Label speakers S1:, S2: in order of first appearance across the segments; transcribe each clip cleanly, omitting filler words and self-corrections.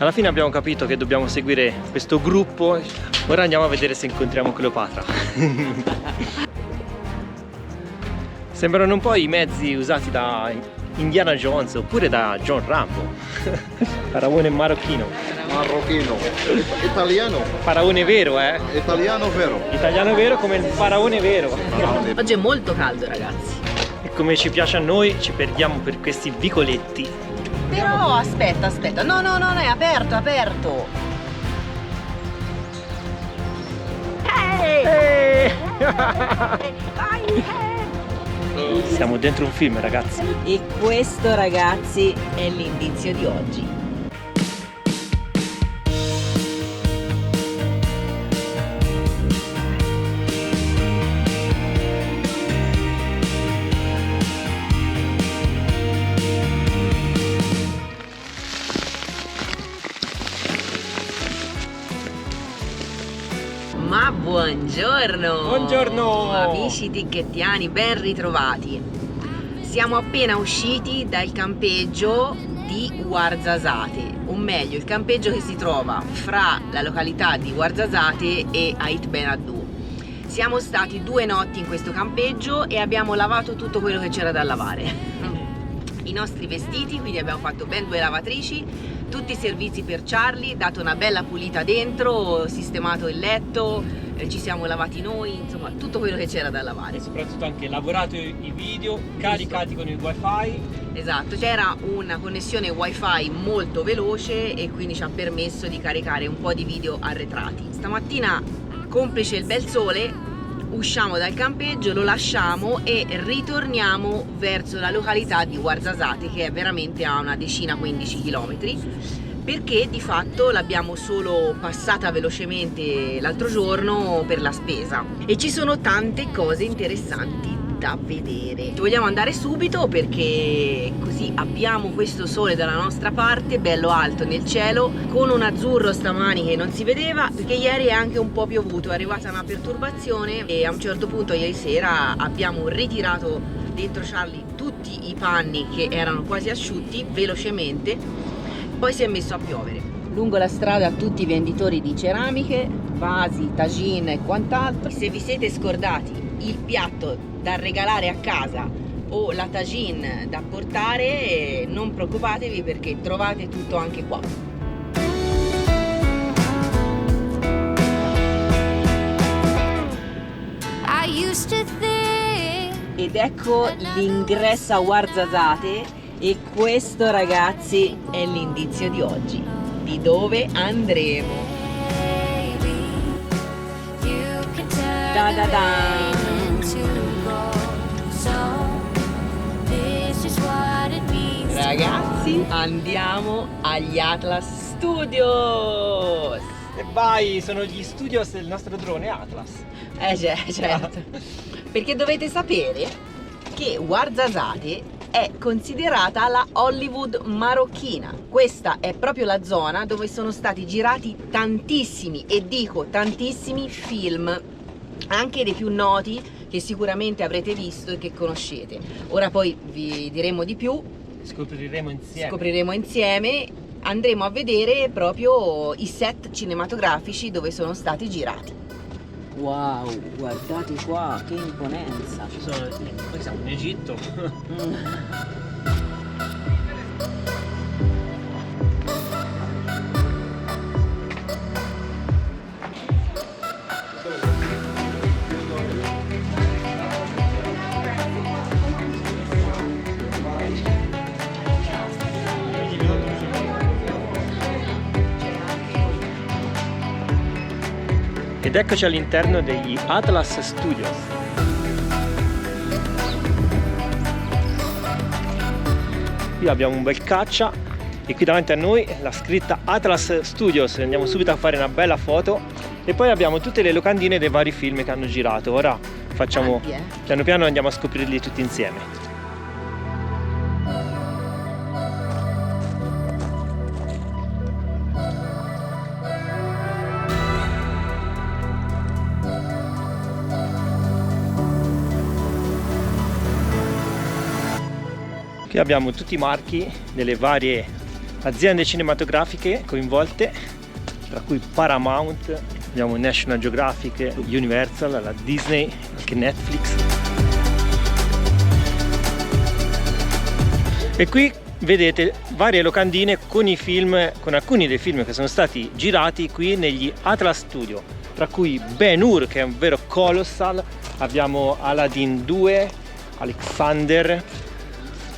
S1: Alla fine abbiamo capito che dobbiamo seguire questo gruppo. Ora andiamo a vedere se incontriamo Cleopatra. Sembrano un po' i mezzi usati da Indiana Jones oppure da John Rambo. Faraone marocchino.
S2: Marocchino. Italiano.
S1: Faraone vero, eh?
S2: Italiano vero.
S1: Italiano vero come il faraone vero.
S3: Oggi è molto caldo, ragazzi.
S1: E come ci piace a noi, ci perdiamo per questi vicoletti.
S3: Però aspetta. No, è aperto, è aperto.
S1: Siamo dentro un film, ragazzi.
S3: E questo, ragazzi, è l'indizio di oggi. Ma buongiorno!
S1: Buongiorno!
S3: Amici tichettiani, ben ritrovati. Siamo appena usciti dal campeggio di Ouarzazate, o meglio il campeggio che si trova fra la località di Ouarzazate e Ait Ben Haddou. Siamo stati 2 notti in questo campeggio e abbiamo lavato tutto quello che c'era da lavare. I nostri vestiti, quindi abbiamo fatto ben 2 lavatrici, tutti i servizi per Charlie, dato una bella pulita dentro, sistemato il letto, ci siamo lavati noi, insomma tutto quello che c'era da lavare.
S1: E soprattutto anche lavorato i video, caricati con il wifi.
S3: Esatto, c'era una connessione wifi molto veloce e quindi ci ha permesso di caricare un po' di video arretrati. Stamattina, complice il bel sole, usciamo dal campeggio, lo lasciamo e ritorniamo verso la località di Ouarzazate, che è veramente a una decina, 15 km, perché di fatto l'abbiamo solo passata velocemente l'altro giorno per la spesa e ci sono tante cose interessanti da vedere. Vogliamo andare subito perché così abbiamo questo sole dalla nostra parte, bello alto nel cielo, con un azzurro stamani che non si vedeva, perché ieri è anche un po' piovuto, è arrivata una perturbazione e a un certo punto ieri sera abbiamo ritirato dentro Charlie tutti i panni che erano quasi asciutti velocemente, poi si è messo a piovere. Lungo la strada tutti i venditori di ceramiche, vasi, tagine e quant'altro. Se vi siete scordati il piatto da regalare a casa o la tagine da portare, non preoccupatevi perché trovate tutto anche qua. Ed ecco l'ingresso a Ouarzazate e questo, ragazzi, è l'indizio di oggi, di dove andremo. Da da da. Ragazzi, andiamo agli Atlas Studios!
S1: E vai, sono gli studios del nostro drone Atlas.
S3: Certo. Perché dovete sapere che Ouarzazate è considerata la Hollywood marocchina. Questa è proprio la zona dove sono stati girati tantissimi, e dico tantissimi, film, anche dei più noti che sicuramente avrete visto e che conoscete. Ora poi vi diremo di più. Scopriremo insieme, andremo a vedere proprio i set cinematografici dove sono stati girati. Wow, guardate qua, che imponenza!
S1: Noi siamo in Egitto. Ed eccoci all'interno degli Atlas Studios. Qui abbiamo un bel caccia e qui davanti a noi la scritta Atlas Studios. Andiamo subito a fare una bella foto e poi abbiamo tutte le locandine dei vari film che hanno girato. Ora facciamo, piano piano andiamo a scoprirli tutti insieme. Qui abbiamo tutti i marchi delle varie aziende cinematografiche coinvolte, tra cui Paramount, abbiamo National Geographic, Universal, la Disney, anche Netflix. E qui vedete varie locandine con i film, con alcuni dei film che sono stati girati qui negli Atlas Studio, tra cui Ben-Hur, che è un vero colossal, abbiamo Aladdin 2, Alexander,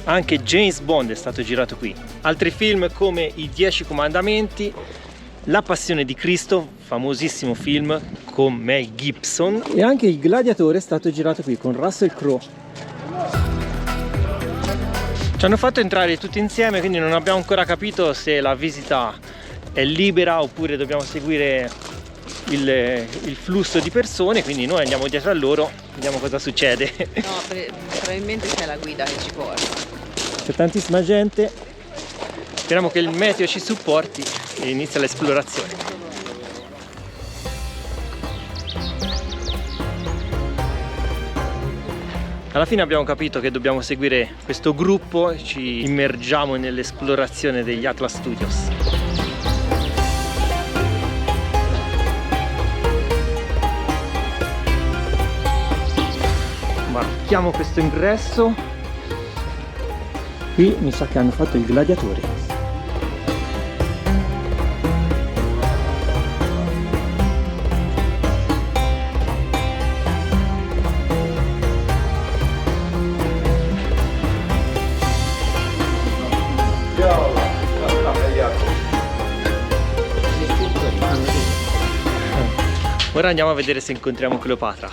S1: anche James Bond è stato girato qui. Altri film come I 10 Comandamenti, La Passione di Cristo, famosissimo film con Mel Gibson, e anche Il Gladiatore è stato girato qui con Russell Crowe. Ci hanno fatto entrare tutti insieme, quindi non abbiamo ancora capito se la visita è libera oppure dobbiamo seguire il flusso di persone, quindi noi andiamo dietro a loro, vediamo cosa succede.
S3: No, probabilmente c'è la guida che ci porta.
S1: C'è tantissima gente, speriamo che il meteo ci supporti e inizia l'esplorazione. Alla fine abbiamo capito che dobbiamo seguire questo gruppo e ci immergiamo nell'esplorazione degli Atlas Studios. Marchiamo questo ingresso. Qui mi sa che hanno fatto il Gladiatore. Ora andiamo a vedere se incontriamo Cleopatra.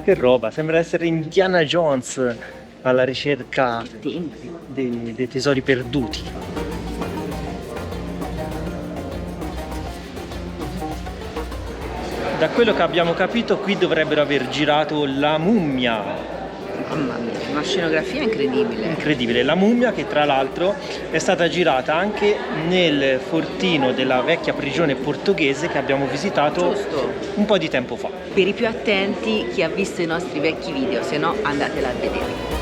S1: Che roba, sembra essere Indiana Jones alla ricerca dei tesori perduti. Da quello che abbiamo capito, qui dovrebbero aver girato La Mummia.
S3: Mamma mia, una scenografia incredibile.
S1: Incredibile, La Mummia, che tra l'altro è stata girata anche nel fortino della vecchia prigione portoghese che abbiamo visitato
S3: Giusto.
S1: un po' di tempo fa.
S3: Per i più attenti, chi ha visto i nostri vecchi video, se no andatela a vedere.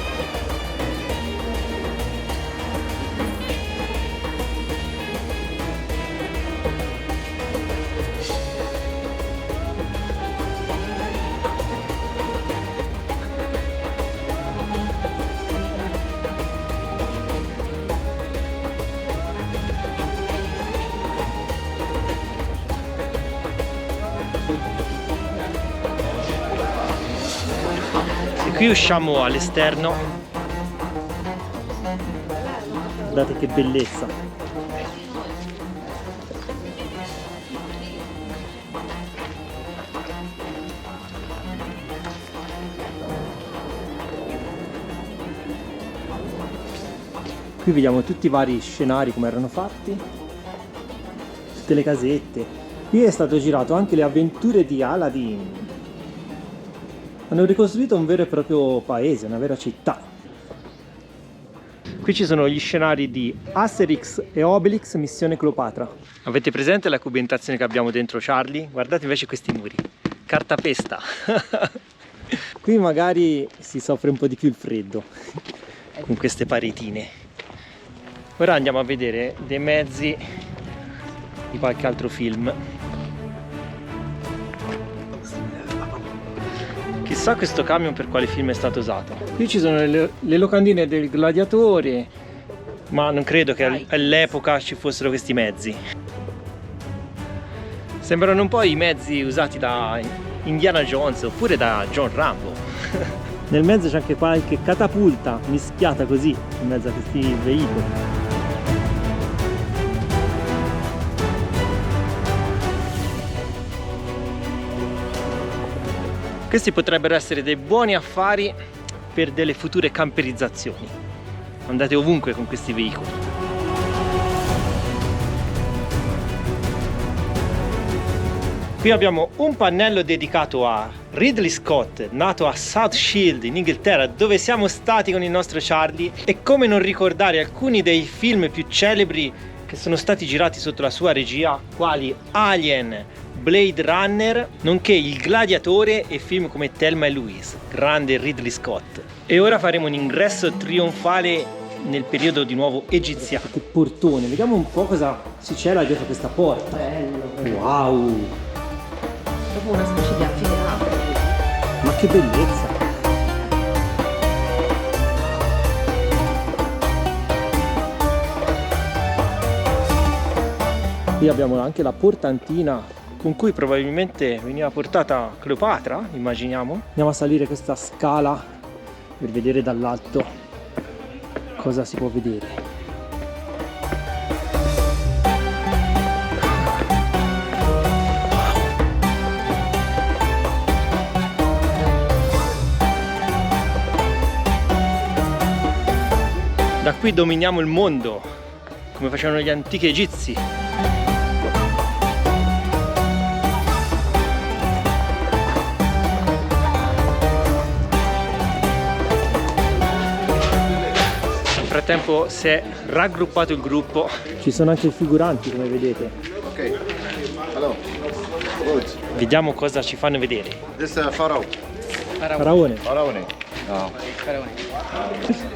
S1: Qui usciamo all'esterno, guardate che bellezza. Qui vediamo tutti i vari scenari come erano fatti, tutte le casette. Qui è stato girato anche Le avventure di Aladdin. Hanno ricostruito un vero e proprio paese, una vera città. Qui ci sono gli scenari di Asterix e Obelix, Missione Cleopatra. Avete presente la cubientazione che abbiamo dentro Charlie? Guardate invece questi muri, cartapesta. Qui magari si soffre un po' di più il freddo con queste paretine. Ora andiamo a vedere dei mezzi di qualche altro film. Chissà questo camion per quale film è stato usato. Qui ci sono le locandine del Gladiatore, ma non credo che all'epoca ci fossero questi mezzi. Sembrano un po' i mezzi usati da Indiana Jones oppure da John Rambo. Nel mezzo c'è anche qualche catapulta mischiata così in mezzo a questi veicoli. Questi potrebbero essere dei buoni affari per delle future camperizzazioni. Andate ovunque con questi veicoli. Qui abbiamo un pannello dedicato a Ridley Scott, nato a South Shield in Inghilterra, dove siamo stati con il nostro Charlie, e come non ricordare alcuni dei film più celebri che sono stati girati sotto la sua regia, quali Alien, Blade Runner, nonché Il Gladiatore e film come Thelma e Louise. Grande Ridley Scott. E ora faremo un ingresso trionfale nel periodo di nuovo egiziano. Che portone, vediamo un po' cosa si cela dietro questa porta.
S3: Bello.
S1: Wow!
S3: Proprio una specie di anfiteatro.
S1: Ma che bellezza! Qui abbiamo anche la portantina con cui probabilmente veniva portata Cleopatra, immaginiamo. Andiamo a salire questa scala per vedere dall'alto cosa si può vedere. Da qui dominiamo il mondo, come facevano gli antichi egizi. Nel frattempo si è raggruppato il gruppo. Ci sono anche i figuranti, come vedete.
S2: Okay. Hello. Good.
S1: Vediamo cosa ci fanno vedere.
S2: This Pharaoh.
S1: Faraone.
S2: Faraone. No.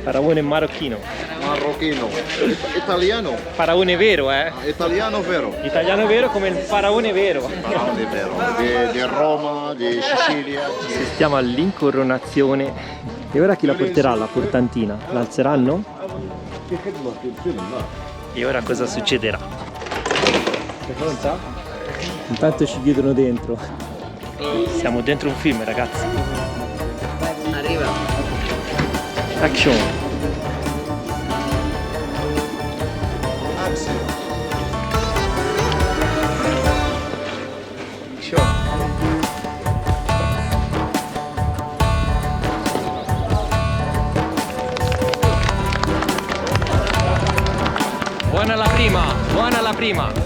S1: Faraone marocchino.
S2: Marocchino. Italiano.
S1: Faraone vero, eh?
S2: Italiano vero.
S1: Italiano vero come il faraone vero.
S2: Faraone vero. Di Roma, di Sicilia.
S1: Stiamo all'incoronazione. E ora chi la porterà la portantina? La alzeranno? E ora cosa succederà? Sei pronta? Intanto ci chiudono dentro. Siamo dentro un film, ragazzi.
S3: Arriva.
S1: Action. Buona la prima, buona la prima.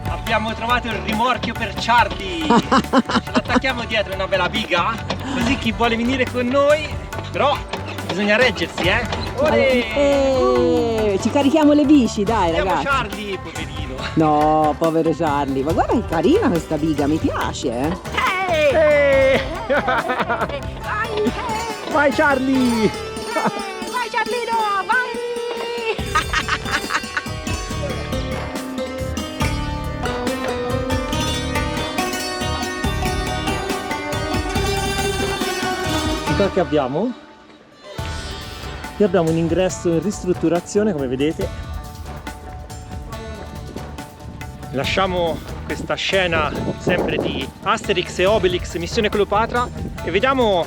S1: Abbiamo trovato il rimorchio per Charlie. Ce l'attacchiamo dietro una bella biga, così chi vuole venire con noi, però bisogna reggersi,
S4: Ci carichiamo le bici, dai,
S1: Andiamo
S4: ragazzi.
S1: Charlie, poverino.
S4: No, povero Charlie. Ma guarda che carina questa biga, mi piace,
S1: Vai Charlie.
S4: Vai Charlino, vai!
S1: Cosa che abbiamo? Qui abbiamo un ingresso in ristrutturazione, come vedete. Lasciamo questa scena sempre di Asterix e Obelix, Missione Cleopatra, e vediamo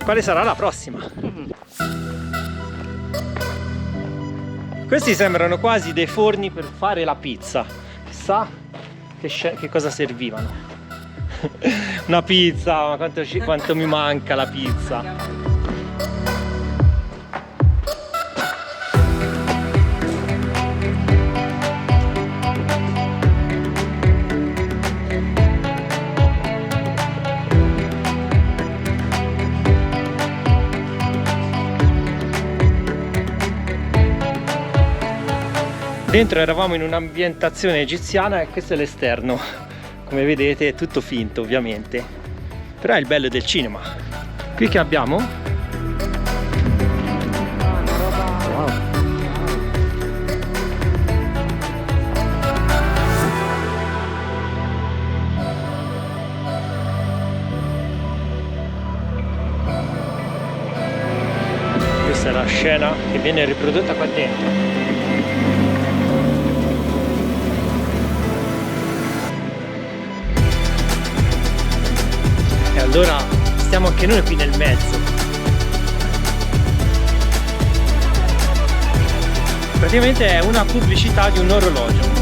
S1: quale sarà la prossima. Questi sembrano quasi dei forni per fare la pizza. Chissà che cosa servivano. Una pizza, ma quanto mi manca la pizza. Dentro eravamo in un'ambientazione egiziana e questo è l'esterno. Come vedete è tutto finto, ovviamente. Però è il bello del cinema. Qui che abbiamo? Wow. Questa è la scena che viene riprodotta qua dentro. Allora stiamo anche noi qui nel mezzo. Praticamente è una pubblicità di un orologio.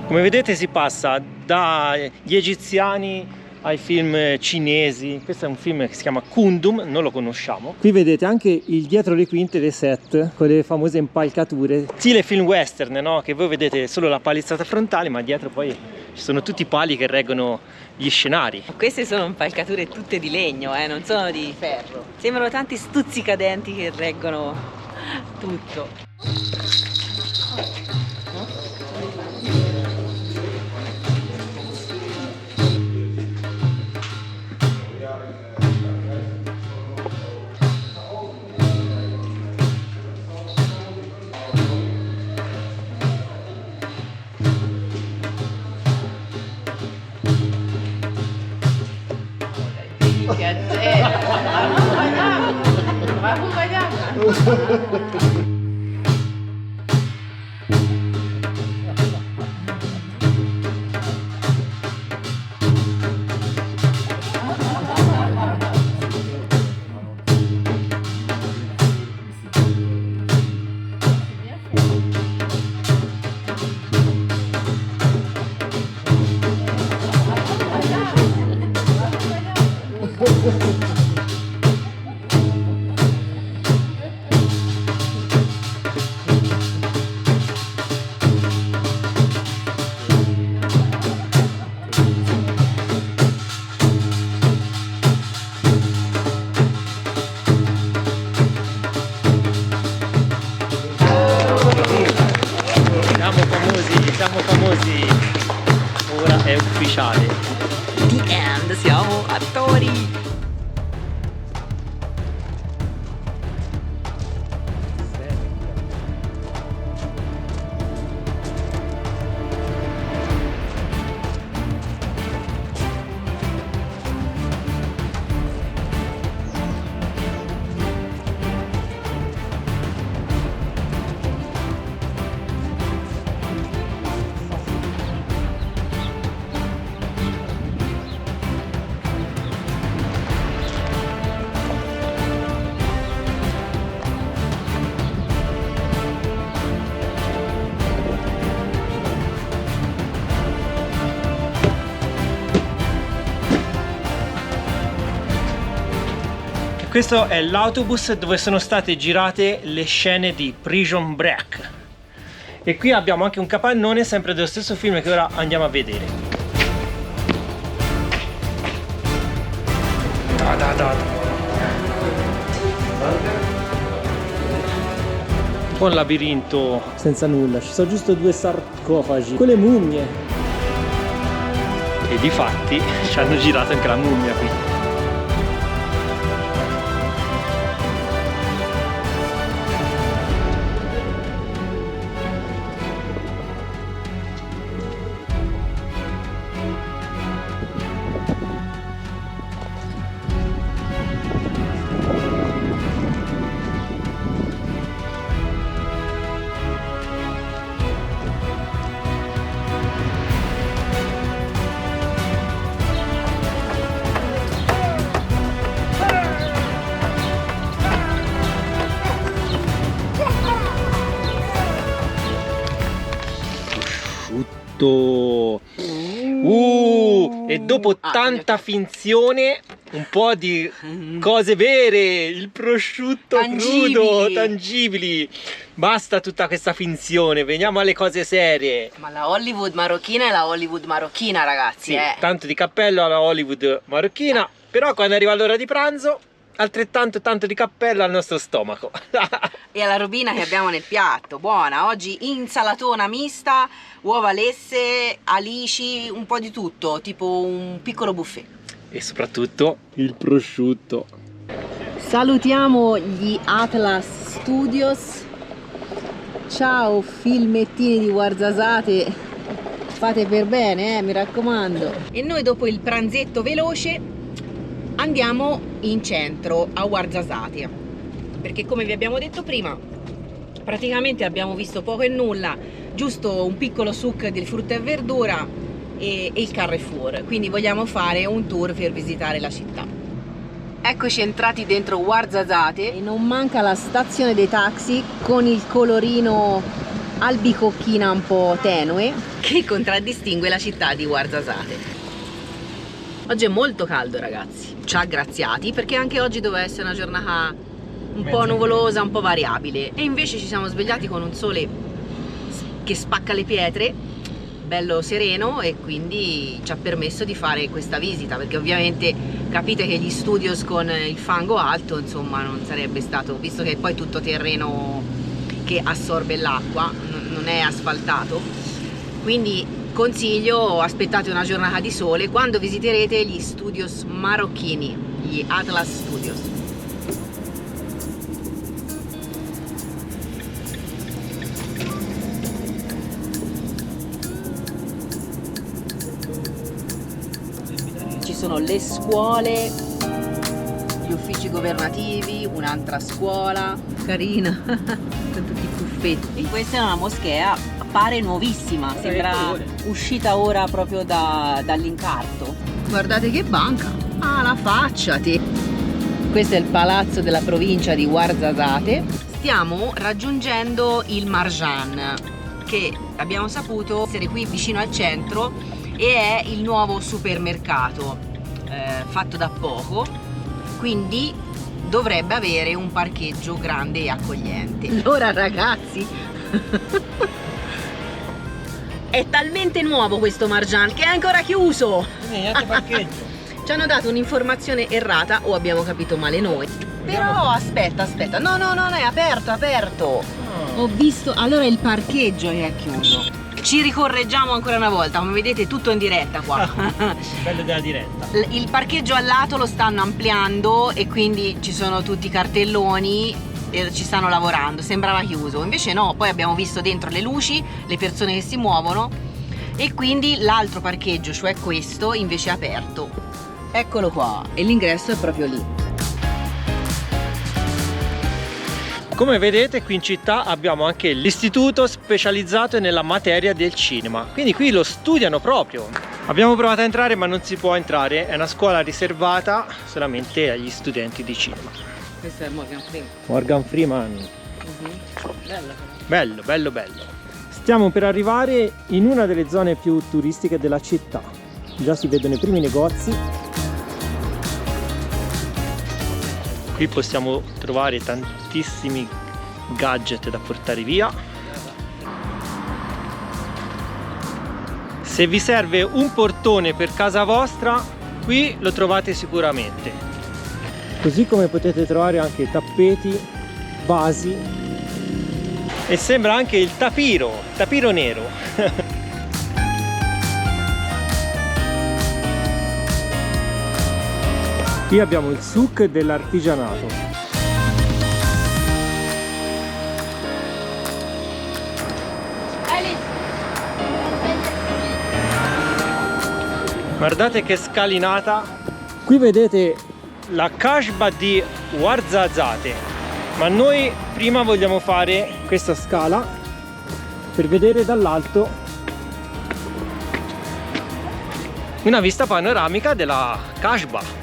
S1: Come vedete si passa dagli egiziani ai film cinesi. Questo è un film che si chiama Kundum, non lo conosciamo. Qui vedete anche il dietro le quinte dei set con le famose impalcature. Stile film western, no? Che voi vedete solo la palizzata frontale, ma dietro poi ci sono tutti i pali che reggono gli scenari.
S3: Queste sono impalcature tutte di legno, non sono di ferro. Sembrano tanti stuzzicadenti che reggono tutto.
S1: Siamo famosi, ora è ufficiale.
S3: The end, siamo attori.
S1: Questo è l'autobus dove sono state girate le scene di Prison Break. E qui abbiamo anche un capannone sempre dello stesso film che ora andiamo a vedere. Un po' un labirinto senza nulla, ci sono giusto due sarcofagi con le mummie. E difatti ci hanno girato anche la mummia qui. E dopo tanta finzione, un po' di cose vere, il prosciutto crudo, tangibili. Basta tutta questa finzione, veniamo alle cose serie.
S3: Ma la Hollywood marocchina è la Hollywood marocchina, ragazzi.
S1: Sì, tanto di cappello alla Hollywood marocchina, però quando arriva l'ora di pranzo, altrettanto tanto di cappello al nostro stomaco.
S3: E alla robina che abbiamo nel piatto, buona. Oggi insalatona mista, uova lesse, alici, un po' di tutto, tipo un piccolo buffet.
S1: E soprattutto il prosciutto.
S3: Salutiamo gli Atlas Studios. Ciao filmettini di Ouarzazate, fate per bene, mi raccomando. E noi dopo il pranzetto veloce andiamo in centro a Ouarzazate, perché come vi abbiamo detto prima praticamente abbiamo visto poco e nulla, giusto un piccolo souk di frutta e verdura e il Carrefour, quindi vogliamo fare un tour per visitare la città. Eccoci entrati dentro Ouarzazate e non manca la stazione dei taxi con il colorino albicocchina un po' tenue che contraddistingue la città di Ouarzazate. Oggi è molto caldo ragazzi, ci ha graziati perché anche oggi doveva essere una giornata un po' nuvolosa, un po' variabile, e invece ci siamo svegliati con un sole che spacca le pietre, bello sereno, e quindi ci ha permesso di fare questa visita, perché ovviamente capite che gli studios con il fango alto insomma non sarebbe stato, visto che poi è tutto terreno che assorbe l'acqua, non è asfaltato, quindi consiglio, aspettate una giornata di sole quando visiterete gli studios marocchini, gli Atlas Studios. Ci sono le scuole, gli uffici governativi, un'altra scuola carina con tutti i puffetti. E questa è una moschea, pare nuovissima, sembra uscita ora proprio dall'incarto. Guardate che banca, ah la faccia te. Questo è il palazzo della provincia di Ouarzazate. Stiamo raggiungendo il Marjan, che abbiamo saputo essere qui vicino al centro e è il nuovo supermercato fatto da poco, quindi dovrebbe avere un parcheggio grande e accogliente. Allora ragazzi è talmente nuovo questo Marjan che è ancora chiuso.
S1: Niente parcheggio.
S3: Ci hanno dato un'informazione errata o abbiamo capito male noi. Però aspetta, no, è aperto. Ho visto, allora il parcheggio è chiuso. Ci ricorreggiamo ancora una volta, come vedete tutto in diretta qua.
S1: Bello della diretta.
S3: Il parcheggio al lato lo stanno ampliando e quindi ci sono tutti i cartelloni e ci stanno lavorando, sembrava chiuso, invece no, poi abbiamo visto dentro le luci, le persone che si muovono, e quindi l'altro parcheggio, cioè questo, invece è aperto. Eccolo qua, e l'ingresso è proprio lì.
S1: Come vedete qui in città abbiamo anche l'istituto specializzato nella materia del cinema, quindi qui lo studiano proprio. Abbiamo provato a entrare ma non si può entrare, è una scuola riservata solamente agli studenti di cinema.
S3: Questo è Morgan Freeman.
S1: Morgan Freeman. Bello. Stiamo per arrivare in una delle zone più turistiche della città. Già si vedono i primi negozi. Qui possiamo trovare tantissimi gadget da portare via. Se vi serve un portone per casa vostra, qui lo trovate sicuramente. Così come potete trovare anche tappeti, vasi e sembra anche il tapiro nero. Qui abbiamo il souk dell'artigianato. Guardate che scalinata. Qui vedete la Kasbah di Ouarzazate, ma noi prima vogliamo fare questa scala per vedere dall'alto una vista panoramica della Kasbah.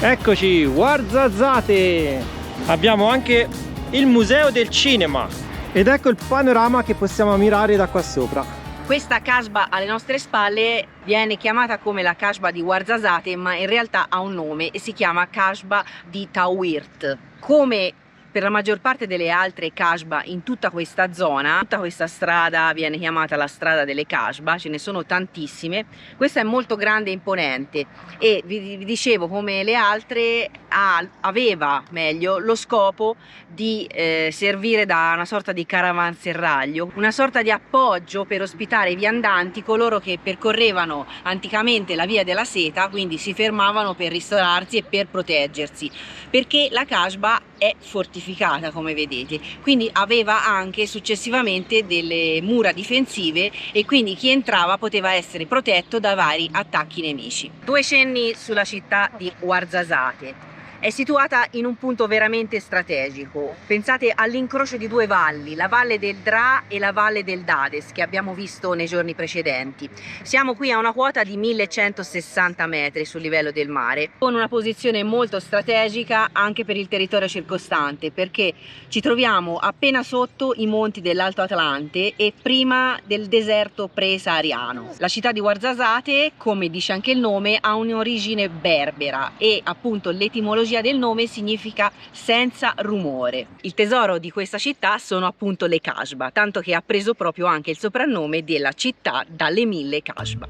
S1: Eccoci, Ouarzazate! Abbiamo anche il museo del cinema ed ecco il panorama che possiamo ammirare da qua sopra.
S3: Questa Kasbah alle nostre spalle viene chiamata come la Kasbah di Ouarzazate, ma in realtà ha un nome e si chiama Kasbah di Tawirt. Come Per la maggior parte delle altre Kasbah in tutta questa zona, tutta questa strada viene chiamata la strada delle Kasbah, ce ne sono tantissime. Questa è molto grande e imponente e vi dicevo, come le altre aveva meglio lo scopo di servire da una sorta di caravanserraglio, una sorta di appoggio per ospitare i viandanti, coloro che percorrevano anticamente la via della seta, quindi si fermavano per ristorarsi e per proteggersi, perché la Kasbah è fortificata, come vedete, quindi aveva anche successivamente delle mura difensive e quindi chi entrava poteva essere protetto da vari attacchi nemici. Due cenni sulla città di Ouarzazate. È situata in un punto veramente strategico. Pensate all'incrocio di due valli, la valle del Dra e la valle del Dades, che abbiamo visto nei giorni precedenti. Siamo qui a una quota di 1160 metri sul livello del mare, con una posizione molto strategica anche per il territorio circostante, perché ci troviamo appena sotto i monti dell'Alto Atlante e prima del deserto pre-sahariano. La città di Ouarzazate, come dice anche il nome, ha un'origine berbera e appunto l'etimologia del nome significa senza rumore. Il tesoro di questa città sono appunto le Kasbah, tanto che ha preso proprio anche il soprannome della città dalle 1000 Kasbah.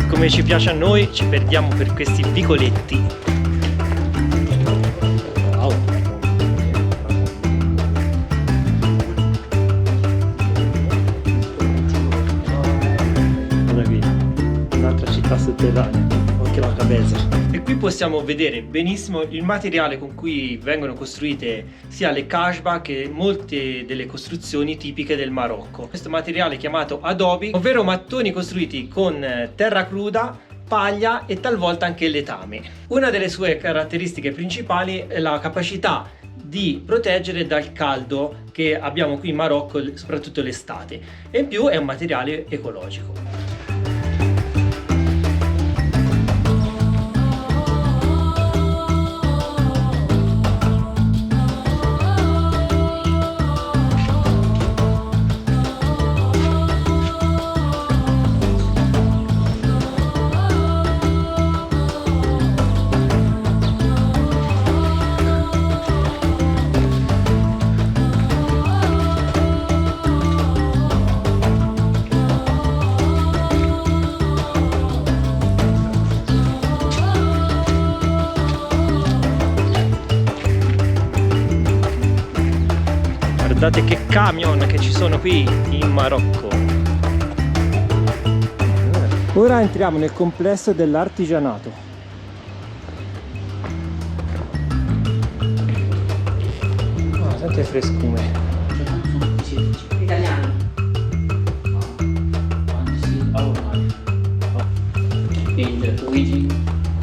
S1: Come ci piace a noi, ci perdiamo per questi vicoletti. Wow. Guarda qui, un'altra città sotterranea, anche la cabeza. E qui possiamo vedere benissimo il materiale con cui vengono costruite sia le Kasbah che molte delle costruzioni tipiche del Marocco. Questo materiale è chiamato adobe, ovvero mattoni costruiti con terra cruda, paglia e talvolta anche letame. Una delle sue caratteristiche principali è la capacità di proteggere dal caldo che abbiamo qui in Marocco, soprattutto l'estate, e in più è un materiale ecologico. Guardate che camion che ci sono qui in Marocco. Ora entriamo nel complesso dell'artigianato. Senti che frescume.
S3: Italiano.
S5: In the origin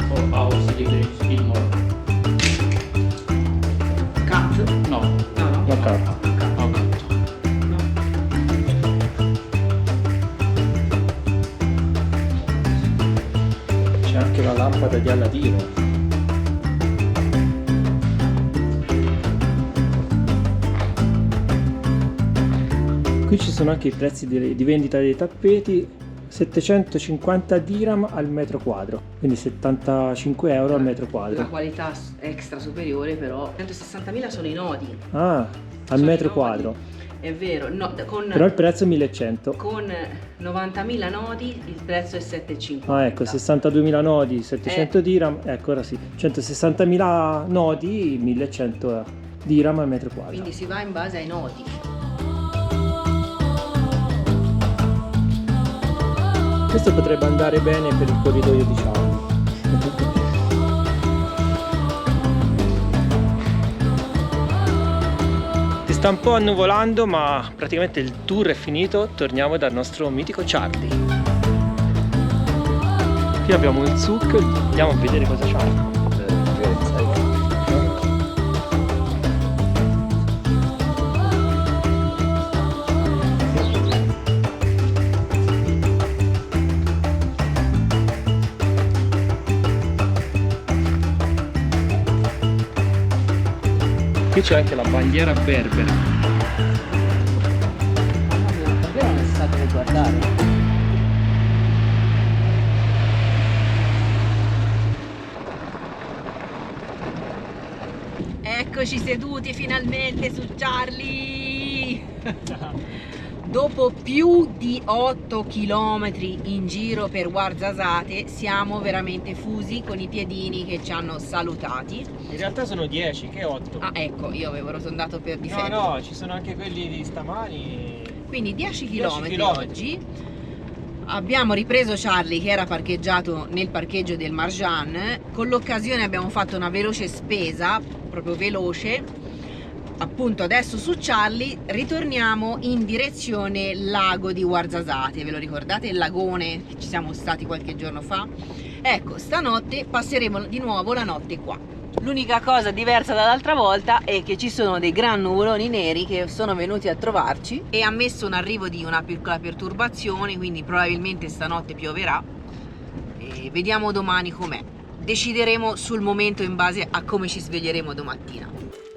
S5: of our celebrities in Morocco.
S3: Cut?
S5: No.
S3: No.
S1: La carta.
S5: Okay.
S1: C'è anche la lampada di Aladino. Qui ci sono anche i prezzi di vendita dei tappeti: 750 dirham al metro quadro, quindi 75 euro al metro
S3: La
S1: quadro.
S3: qualità extra superiore, però 160.000 sono i nodi.
S1: Ah, al
S3: Sono
S1: metro
S3: i nodi.
S1: quadro.
S3: È vero, no,
S1: Però il prezzo è 1100.
S3: con 90.000 nodi il prezzo è 750.
S1: Ah, ecco, 62.000 nodi, 700 dirham, ecco ora sì. 160.000 nodi, 1100 dirham al metro quadro.
S3: Quindi si va in base ai nodi.
S1: Questo potrebbe andare bene per il corridoio di Charlie. Si sta un po' annuvolando, ma praticamente il tour è finito. Torniamo dal nostro mitico Charlie. Qui abbiamo il souk, andiamo a vedere cosa c'ha. Qui c'è anche la bandiera berbera.
S4: Davvero non è stato da guardare.
S3: Eccoci seduti finalmente su Charlie! Dopo più di 8 km in giro per Ouarzazate siamo veramente fusi con i piedini che ci hanno salutati.
S1: In realtà sono 10, che 8.
S3: Ah ecco, io avevo rotondato per difetto.
S1: No, ci sono anche quelli di stamani.
S3: Quindi 10
S1: 10
S3: km
S1: chilometri.
S3: oggi. Abbiamo ripreso Charlie che era parcheggiato nel parcheggio del Marjan. Con l'occasione abbiamo fatto una veloce spesa, proprio veloce. Appunto adesso su Charlie ritorniamo in direzione lago di Ouarzazate. Ve lo ricordate il lagone che ci siamo stati qualche giorno fa? Ecco, stanotte passeremo di nuovo la notte qua. L'unica cosa diversa dall'altra volta è che ci sono dei gran nuvoloni neri che sono venuti a trovarci e ha messo un arrivo di una piccola perturbazione, quindi probabilmente stanotte pioverà e vediamo domani com'è. Decideremo sul momento in base a come ci sveglieremo domattina.